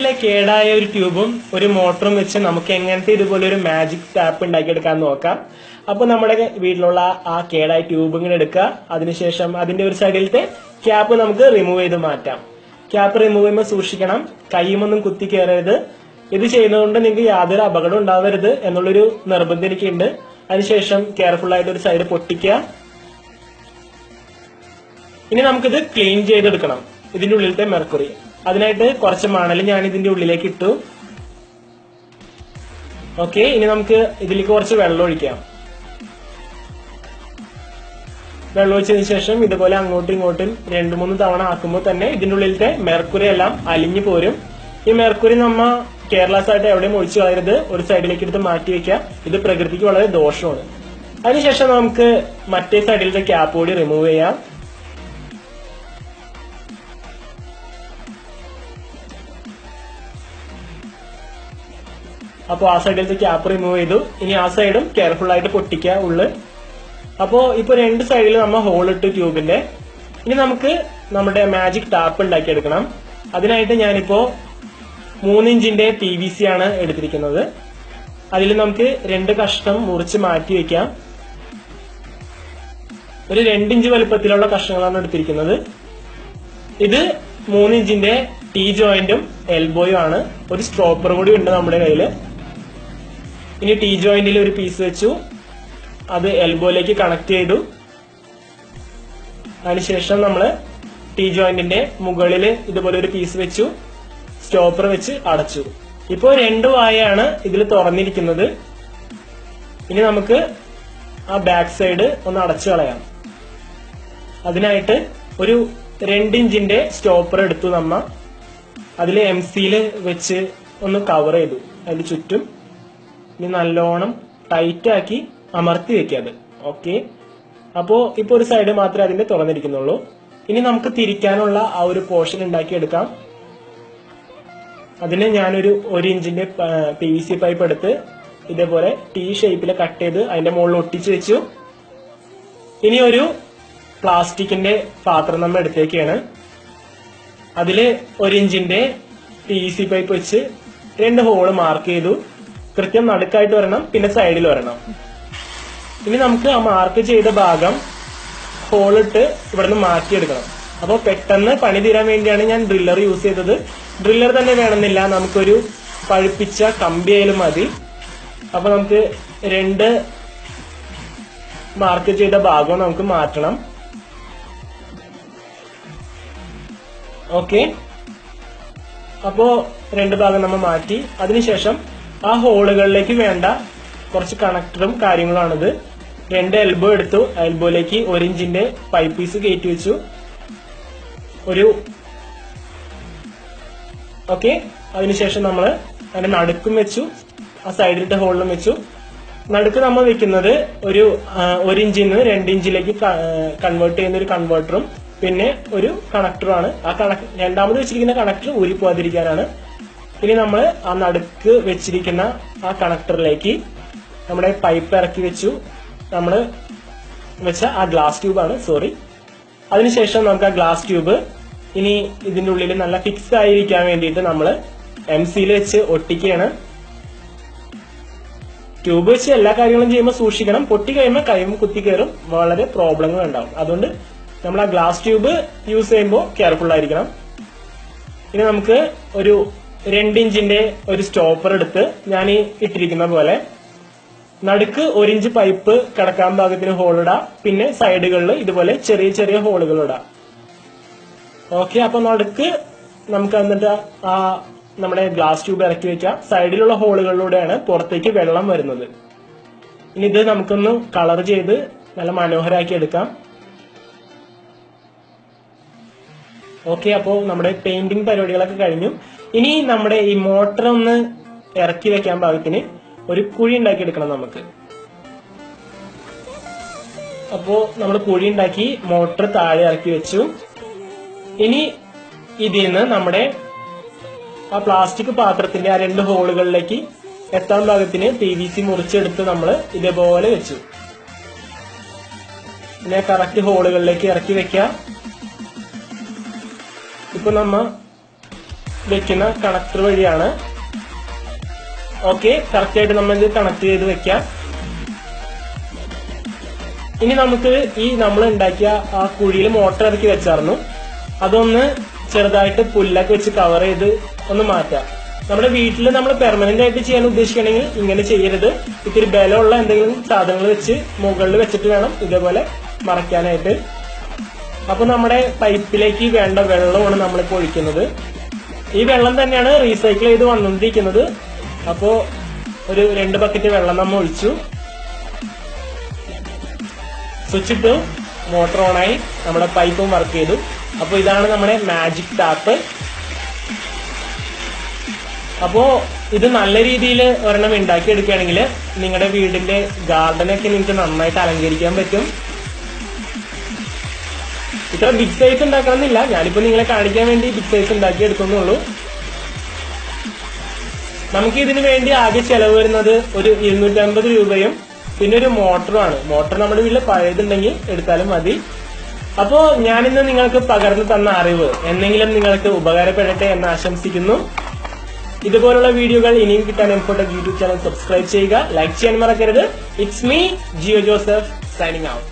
കേടായ ഒരു ട്യൂബും ഒരു മോട്ടറും വെച്ച് നമുക്ക് എങ്ങനത്തെ ഇതുപോലെ ഒരു മാജിക് ടാപ്പ് ഉണ്ടാക്കിയെടുക്കാൻ നോക്കാം. അപ്പൊ നമ്മുടെ വീട്ടിലുള്ള ആ കേടായ ട്യൂബ് ഇങ്ങനെ എടുക്കുക. അതിനുശേഷം അതിന്റെ ഒരു സൈഡിലത്തെ ക്യാപ്പ് നമുക്ക് റിമൂവ് ചെയ്ത് മാറ്റാം. ക്യാപ്പ് റിമൂവ് ചെയ്യുമ്പോൾ സൂക്ഷിക്കണം, കൈയുമൊന്നും കുത്തി കയറരുത്. ഇത് ചെയ്യുന്നതുകൊണ്ട് നിങ്ങൾക്ക് യാതൊരു അപകടം ഉണ്ടാവരുത് എന്നുള്ളൊരു നിർബന്ധം എനിക്കുണ്ട്. അതിനുശേഷം കെയർഫുൾ ആയിട്ട് ഒരു സൈഡ് പൊട്ടിക്കുക. ഇനി നമുക്കിത് ക്ലീൻ ചെയ്തെടുക്കണം, ഇതിന്റെ ഉള്ളിലത്തെ മെർക്കുറി. അതിനായിട്ട് കുറച്ച് മണൽ ഞാൻ ഇതിന്റെ ഉള്ളിലേക്ക് ഇട്ടു. ഓക്കെ, ഇനി നമുക്ക് ഇതിലേക്ക് കുറച്ച് വെള്ളം ഒഴിക്കാം. വെള്ളം ഒഴിച്ചതിന് ശേഷം ഇതുപോലെ അങ്ങോട്ടും ഇങ്ങോട്ടും 2-3 തവണ ആക്കുമ്പോൾ തന്നെ ഇതിന്റെ ഉള്ളിലത്തെ മെർക്കുറി എല്ലാം അലിഞ്ഞു പോരും. ഈ മെർക്കുറി നമ്മ കെയർലെസ് ആയിട്ട് എവിടെയും ഒഴിച്ചു കളയരുത്, ഒരു സൈഡിലേക്ക് എടുത്ത് മാറ്റി വെക്കുക. ഇത് പ്രകൃതിക്ക് വളരെ ദോഷമാണ്. അതിനുശേഷം നമുക്ക് മറ്റേ സൈഡിലത്തെ ക്യാപ്പ് കൂടി റിമൂവ് ചെയ്യാം. അപ്പോൾ ആ സൈഡിലത്തെ ക്യാപ്പ് റിമൂവ് ചെയ്തു. ഇനി ആ സൈഡും കെയർഫുൾ ആയിട്ട് പൊട്ടിക്കുക ഉള്ളു. അപ്പോ ഇപ്പൊ 2 സൈഡിൽ നമ്മൾ ഹോൾ ഇട്ട് ട്യൂബിന്റെ. ഇനി നമുക്ക് നമ്മുടെ മാജിക് ടാപ്പ് ഉണ്ടാക്കിയെടുക്കണം. അതിനായിട്ട് ഞാനിപ്പോ 3 ഇഞ്ചിന്റെ PVC ആണ് എടുത്തിരിക്കുന്നത്. അതിൽ നമുക്ക് 2 കഷ്ണം മുറിച്ച് മാറ്റി വെക്കാം. ഒരു 2 ഇഞ്ച് വലുപ്പത്തിലുള്ള കഷ്ണങ്ങളാണ് എടുത്തിരിക്കുന്നത്. ഇത് 3 ഇഞ്ചിന്റെ ടീ ജോയിന്റും എൽബോയും ആണ്. ഒരു സ്ട്രോപ്പർ കൂടി ഉണ്ട് നമ്മുടെ കയ്യില്. ഇനി ടീ ജോയിന്റിൽ ഒരു പീസ് വെച്ചു, അത് എൽബോയിലേക്ക് കണക്ട് ചെയ്തു. അതിനുശേഷം നമ്മള് ടീ ജോയിന്റിന്റെ മുകളിൽ ഇതുപോലെ ഒരു പീസ് വെച്ചു, സ്റ്റോപ്പർ വെച്ച് അടച്ചു. ഇപ്പോ 2 വായാണ് ഇതിൽ തുറന്നിരിക്കുന്നത്. ഇനി നമുക്ക് ആ ബാക്ക് സൈഡ് ഒന്ന് അടച്ചു കളയാം. അതിനായിട്ട് ഒരു 2 ഇഞ്ചിന്റെ സ്റ്റോപ്പർ എടുത്തു നമ്മ. അതിൽ MC വെച്ച് ഒന്ന് കവർ ചെയ്തു അതിന് ചുറ്റും. ഇനി നല്ലോണം ടൈറ്റ് ആക്കി അമർത്തി വെക്കാത്. ഓക്കെ, അപ്പോ ഇപ്പൊ ഒരു സൈഡ് മാത്രമേ അതിന്റെ തുറന്നിരിക്കുന്നുള്ളൂ. ഇനി നമുക്ക് തിരിക്കാനുള്ള ആ ഒരു പോർഷൻ ഉണ്ടാക്കിയെടുക്കാം. അതിന് ഞാനൊരു 1 ഇഞ്ചിന്റെ PVC പൈപ്പ് എടുത്ത് ഇതേപോലെ T ഷേപ്പിൽ കട്ട് ചെയ്ത് അതിന്റെ മുകളിൽ ഒട്ടിച്ചു വെച്ചു. ഇനി ഒരു പ്ലാസ്റ്റിക്കിന്റെ പാത്രം നമ്മൾ എടുത്തേക്കാണ്. അതില് 1 ഇഞ്ചിന്റെ PVC പൈപ്പ് വെച്ച് 2 ഹോള് മാർക്ക് ചെയ്തു. കൃത്യം നടുക്കായിട്ട് വരണം, പിന്നെ സൈഡിൽ വരണം. ഇനി നമുക്ക് ആ മാർക്ക് ചെയ്ത ഭാഗം ഹോളിട്ട് ഇവിടെ നിന്ന് മാറ്റിയെടുക്കണം. അപ്പോൾ പെട്ടെന്ന് പണി തീരാൻ വേണ്ടിയാണ് ഞാൻ ഡ്രില്ലർ യൂസ് ചെയ്തത്. ഡ്രില്ലർ തന്നെ വേണമെന്നില്ല, നമുക്കൊരു പഴുപ്പിച്ച കമ്പി ആയാലും മതി. അപ്പൊ നമുക്ക് 2 മാർക്ക് ചെയ്ത ഭാഗം നമുക്ക് മാറ്റണം. ഓക്കെ, അപ്പോ 2 ഭാഗം നമ്മൾ മാറ്റി. അതിനുശേഷം ആ ഹോളുകളിലേക്ക് വേണ്ട കുറച്ച് കണക്ടറും കാര്യങ്ങളാണിത്. 2 എൽബോ എടുത്തു. എൽബോയിലേക്ക് 1 ഇഞ്ചിന്റെ പൈപ്പ് പീസ് കയറ്റി വെച്ചു. ഓക്കെ, അതിനുശേഷം നമ്മൾ അതിന്റെ നടുക്കും വെച്ചു, ആ സൈഡിലിട്ട് ഹോളിലും വെച്ചു. നടുക്ക് നമ്മൾ വെക്കുന്നത് ഒരു 1 ഇഞ്ചിൽ നിന്ന് 2 ഇഞ്ചിലേക്ക് കൺവേർട്ട് ചെയ്യുന്ന ഒരു കൺവേർട്ടറും പിന്നെ ഒരു കണക്ടറുമാണ്. ആ രണ്ടാമത് വെച്ചിരിക്കുന്ന കണക്ടർ ഊരിപ്പോവാതിരിക്കാനാണ്. ഇനി നമ്മൾ ആ നടുക്ക് വെച്ചിരിക്കുന്ന ആ കണക്ടറിലേക്ക് നമ്മുടെ പൈപ്പ് ഇറക്കി വെച്ചു. നമ്മൾ വെച്ച ആ ഗ്ലാസ് ട്യൂബാണ്, സോറി. അതിനുശേഷം നമുക്ക് ആ ഗ്ലാസ് ട്യൂബ് ഇനി ഇതിന്റെ ഉള്ളിൽ നല്ല ഫിക്സ് ആയിരിക്കാൻ വേണ്ടിയിട്ട് നമ്മൾ MC വെച്ച് ഒട്ടിക്കുകയാണ്. ട്യൂബ് വെച്ച് എല്ലാ കാര്യങ്ങളും ചെയ്യുമ്പോൾ സൂക്ഷിക്കണം, പൊട്ടി കഴിയുമ്പോൾ കൈമ കുത്തി കയറും, വളരെ പ്രോബ്ലങ്ങൾ ഉണ്ടാവും. അതുകൊണ്ട് നമ്മൾ ആ ഗ്ലാസ് ട്യൂബ് യൂസ് ചെയ്യുമ്പോൾ കെയർഫുൾ ആയിരിക്കണം. ഇനി നമുക്ക് ഒരു 2 ഇഞ്ചിന്റെ ഒരു സ്റ്റോപ്പർ എടുത്ത് ഞാൻ ഈ ഇട്ടിരിക്കുന്ന പോലെ നടുക്ക് 1 ഇഞ്ച് പൈപ്പ് കിടക്കാൻ പാകത്തിന് ഹോളിടാം. പിന്നെ സൈഡുകളിൽ ഇതുപോലെ ചെറിയ ചെറിയ ഹോളുകൾ ഇടാം. ഓക്കെ, അപ്പൊ നടുക്ക് നമുക്ക് എന്നിട്ട് ആ നമ്മുടെ ഗ്ലാസ് ട്യൂബ് ഇറക്കി വെക്കാം. സൈഡിലുള്ള ഹോളുകളിലൂടെയാണ് പുറത്തേക്ക് വെള്ളം വരുന്നത്. ഇനി ഇത് നമുക്കൊന്ന് കളർ ചെയ്ത് നല്ല മനോഹരമാക്കി എടുക്കാം. ഓക്കെ, അപ്പോ നമ്മുടെ പെയിന്റിംഗ് പരിപാടികളൊക്കെ കഴിഞ്ഞു. ഇനി നമ്മുടെ ഈ മോട്ടർ ഒന്ന് ഇറക്കി വെക്കാൻ പാകത്തിന് ഒരു കുഴി ഉണ്ടാക്കി എടുക്കണം നമുക്ക്. അപ്പോ നമ്മൾ കുഴി ഉണ്ടാക്കി മോട്ടർ താഴെ ഇറക്കി വെച്ചു. ഇനി ഇതിൽ നിന്ന് നമ്മുടെ ആ പ്ലാസ്റ്റിക് പാത്രത്തിന്റെ ആ 2 ഹോളുകളിലേക്ക് എത്താൻ പാകത്തിന് PVC മുറിച്ചെടുത്ത് നമ്മൾ ഇതേപോലെ വെച്ചു. പിന്നെ കറക്റ്റ് ഹോളുകളിലേക്ക് ഇറക്കി വെക്കാം. ഇപ്പൊ നമ്മ വെക്കുന്ന കണക്ടർ വഴിയാണ്. ഓക്കെ, കറക്റ്റ് ആയിട്ട് നമ്മൾ ഇത് കണക്ട് ചെയ്ത് വെക്കാം. ഇനി നമുക്ക് ഈ നമ്മൾ ഉണ്ടാക്കിയ ആ കുഴിയിൽ മോട്ടർ ഇറക്കി വെച്ചായിരുന്നു, അതൊന്ന് ചെറുതായിട്ട് പുല്ലൊക്കെ വെച്ച് കവർ ചെയ്ത് ഒന്ന് മാറ്റാം. നമ്മുടെ വീട്ടിൽ നമ്മൾ പെർമനന്റ് ആയിട്ട് ചെയ്യാൻ ഉദ്ദേശിക്കണമെങ്കിൽ ഇങ്ങനെ ചെയ്യരുത്. ഇത്തിരി ബലമുള്ള എന്തെങ്കിലും സാധനങ്ങൾ വെച്ച് മുകളിൽ വെച്ചിട്ട് വേണം ഇതേപോലെ മറയ്ക്കാനായിട്ട്. അപ്പൊ നമ്മുടെ പൈപ്പിലേക്ക് വേണ്ട വെള്ളമാണ് നമ്മളിപ്പോൾ ഒഴിക്കുന്നത്. ഈ വെള്ളം തന്നെയാണ് റീസൈക്കിൾ ചെയ്ത് വന്നുകൊണ്ടിരിക്കുന്നത്. അപ്പോ ഒരു 2 ബക്കറ്റ് വെള്ളം നമ്മൾ ഒഴിച്ചു, സ്വിച്ച് ഇട്ടു, മോട്ടർ ഓണായി, നമ്മുടെ പൈപ്പും വർക്ക് ചെയ്തു. അപ്പൊ ഇതാണ് നമ്മുടെ മാജിക് ടാപ്പ്. അപ്പോ ഇത് നല്ല രീതിയിൽ ഒരെണ്ണം ഉണ്ടാക്കിയെടുക്കുകയാണെങ്കിൽ നിങ്ങളുടെ വീടിന്റെ ഗാർഡനൊക്കെ നിങ്ങൾക്ക് നന്നായിട്ട് അലങ്കരിക്കാൻ പറ്റും. ഇത്ര ബിഗ് സൈസ് ഉണ്ടാക്കണമെന്നില്ല, ഞാനിപ്പോ നിങ്ങളെ കാണിക്കാൻ വേണ്ടി ബിഗ് സൈസ് ഉണ്ടാക്കി എടുക്കുന്നുള്ളൂ. നമുക്ക് ഇതിനു വേണ്ടി ആകെ ചെലവ് വരുന്നത് ഒരു 250 രൂപയും പിന്നെ ഒരു മോട്ടറുമാണ്. മോട്ടർ നമ്മുടെ വീട്ടിൽ പഴയതുണ്ടെങ്കിൽ എടുത്താലും മതി. അപ്പോ ഞാനിന്ന് നിങ്ങൾക്ക് പകർന്നു തന്ന അറിവ് എന്തെങ്കിലും നിങ്ങൾക്ക് ഉപകാരപ്പെടട്ടെ എന്ന് ആശംസിക്കുന്നു. ഇതുപോലുള്ള വീഡിയോകൾ ഇനിയും കിട്ടാൻ എംഫോടെക് യൂട്യൂബ് ചാനൽ സബ്സ്ക്രൈബ് ചെയ്യുക, ലൈക്ക് ചെയ്യാൻ മറക്കരുത്. It's me Jiyo Joseph signing out.